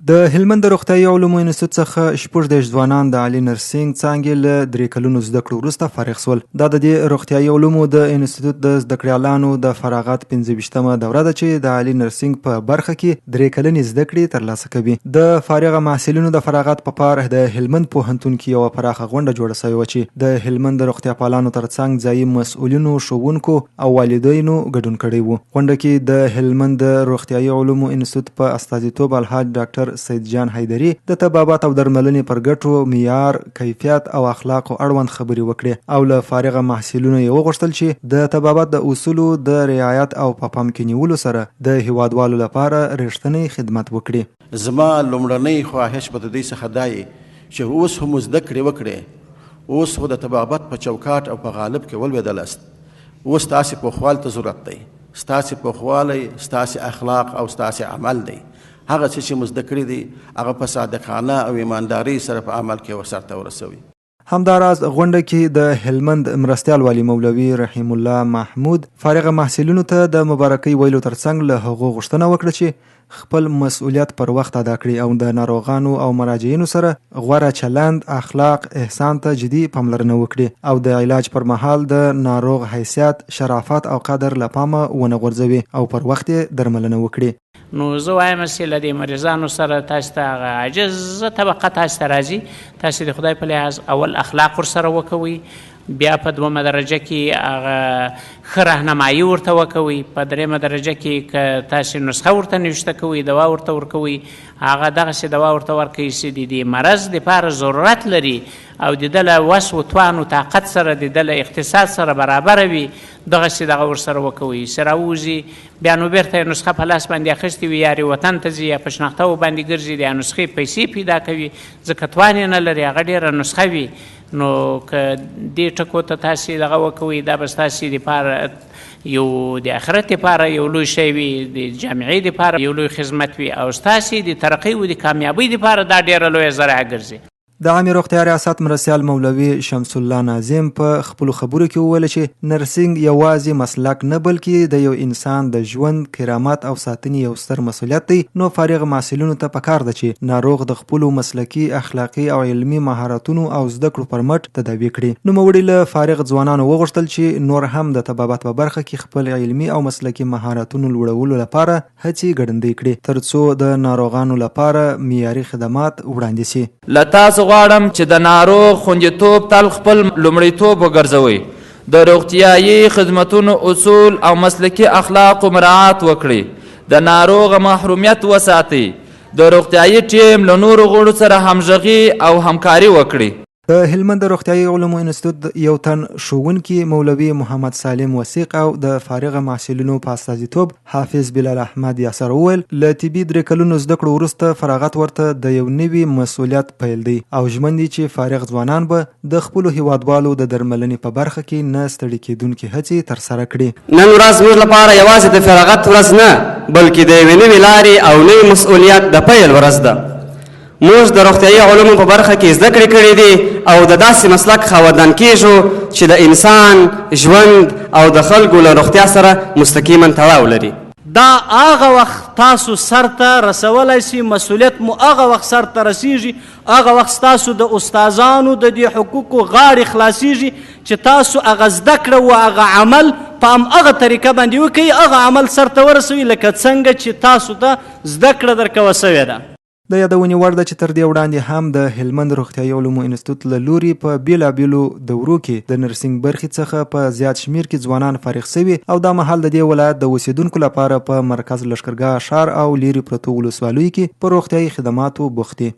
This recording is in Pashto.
د هلمند د روغتیايي علومو انسټیټیوټ څخه 14 ځوانان د عالي نرسنګ څانګې له 3 کلونو زده کړو وروسته فارغ شول. دا د دې روغتیايي علومو د انسټیټیوټ د زده کړیالانو د فراغت 15مه دوره ده چې د عالي نرسنګ په برخه کې 3 کلنې زده کړې ترلاسه کوي. د فارغ محصلینو د فراغت په پار د هلمند پوهنتون کې یو پراخه غونډه جوړه شوې و چې د هلمند د روغتیا پالانو ترڅنګ ځایي مسؤلینو، ښوونکو او والدینو ګډون کړی و. غونډه کې د هلمند د روغتیايي علومو انسټیټیوټ په استازیتوب الحاج ډاکټر سید جان حیدری د طبابت او درملنې پر ګټو، معیار، کیفیت او اخلاقو اړوند خبرې وکړې او له فارغ محصلینو یې وغوښتل چې د طبابت د اصولو د رعایت او په پام کې نیولو سره د هیوادوالو لپاره رښتینی خدمت وکړي. زما لومړنی خواهش به د دې څخه دا چې اوس هم زده کړې وکړې، اوس خو د طبابت په چوکاټ او په غالب کې ولوېدلاست. اوس تاسې پوخوال ته ضرورت دی، ستاسې پوخوالی ستاسې اخلاق او ستاسې عمل دی. هغه څه چې مو زده کړي دي هغه په صادقانه او ایماندارۍ سره په عمل کې سرته ورسوي. همداراز غونډه کې د هلمند مرستیال والی مولوي رحیم الله محمود فارغ محصلینو ته د مبارکۍ ویلو ترڅنګ له هغو غوښتنه وکړه چې خپل مسؤلیت پر وخت ادا کړي او د ناروغانو او مراجعینو سره غوره چلند، اخلاق، احسان ته جدي پاملرنه وکړي او د علاج پر مهال د ناروغ حیثیت، شرافت او قدر له پامه ونه غورځوي او پر وخت درملنه وکړي. نو زه وایم چې له دې مریضانو سره تاسو ته هغه عاجزه طبقه تاسو ته راځي، تاسو د خدای په لحاظ اول اخلاق ورسره وکوئ، بیا په 2مه درجه کې هغه ښه راهنمایي ورته وکوئ، په 3مه درجه کې که تاسو نسخه ورته نوشته کوئ، دوا ورته ورکوئ، هغه دغسې دوا ورته ورکوئ چې د دې مرض دپاره ضرورت لري او د ده له وس و توان و طاقت سره د ده له اقتصاد سره برابره وي، دغسې دغه ورسره وکوئ. چې راووځي بیا نو بیرته یې نسخه په لاس باندې اخیستې وي، یا وطن ته ځي یا په شناخته باندې ګرځي، د نسخې پیسې پیدا کوي ځکه توان یې نه لري، هغه ډېره نسخه وي. نو که دې ټکو ته تاسې دغه وکوئ، دا به ستاسې دپاره یو د آخرت دپاره یو لوی شی وي، د جامعې دپاره یو لوی خدمت وي او ستاسې د ترقۍ او د کامیابۍ دپاره دا ډېره لویه ذریعه ګرځي. د عامې روغتیا ریاست مرستیال مولوي شمس الله ناظم په خپلو خبرو کې وویل چې نرسنګ یوازې مسلک نه بلکې د یو انسان د ژوند، کرامت او ساتنې یو ستر مسؤلیت دی. نو فارغ محصلینو ته پکار ده چې ناروغ د خپلو مسلکي، اخلاقي او علمي مهارتونو او زده کړو پر مټ تداوي کړي. نوموړي له فارغ ځوانانو وغوښتل چې نور هم د طبابت په برخه کې خپل علمي او مسلکي مهارتونو لوړولو لپاره هڅې ګړندۍ کړي ترڅو د ناروغانو لپاره معیاري خدمات وړاندې شي. له تاسو غواړم چې د ناروغ خوندیتوب تل خپل لومړیتوب وګرځوئ، د روغتیایي خدمتونو اصول او مسلکي اخلاقو مراعات وکړئ، د ناروغ محرومیت وساتئ، د روغتیایي ټیم له نورو غړو سره همغږي او همکاري وکړئ. د هلمند د روغتیايي علومو انسټیټیوټ یو تن ښوونکي مولوي محمد سالم وثیق او د فارغ محصلینو په استازیتوب حافظ بلال احمد یاسر وویل له طبي 3 کلونو زده کړو وروسته فراغت ورته د یو نوي مسؤلیت پیل دی او ژمن دي چې فارغ ځوانان به د خپلو هیوادوالو د درملنې په برخه کې نه ستړي کیدونکې هڅې ترسره کړي. نن ورځ موږ لپاره یوازې د فراغت ورځ نه بلکې د یوې نوې لارې او نوي مسؤلیت د پیل ورځ ده. موږ د روغتیايي علومو په برخه کې زده کړې کړې دي او د داسې مسلک خاوندان کیږو چې د انسان ژوند او د خلکو له روغتیا سره مستقیما تړاو لري. دا هغه وخت تاسو سرته رسولی سي، مسؤلیت مو هغه وخت سرته رسیږي، هغه وخت تاسو د استادانو د دې حقوقو غاړې خلاصیږي چې تاسو هغه زده کړه او هغه عمل په همهغه طریقه باندې وکړئ، هغه عمل سرته ورسوي لکه څنګه چې تاسو ته زده کړه درکوه سوې ده. د یادونې وړ ده چې تر دې وړاندې هم د هلمند روغتیايي علومو انسټیټیوټ له لوري په بیلابیلو دورو کې د نرسنګ برخې څخه په زیات شمیر کې ځوانان فارغ شوي او دا مهال د دې ولایت د اوسیدونکو لپاره په مرکز لښکرګاه ښار او لیرې پرتو ولسوالیو کې په روغتیايي خدماتو بوخت دي.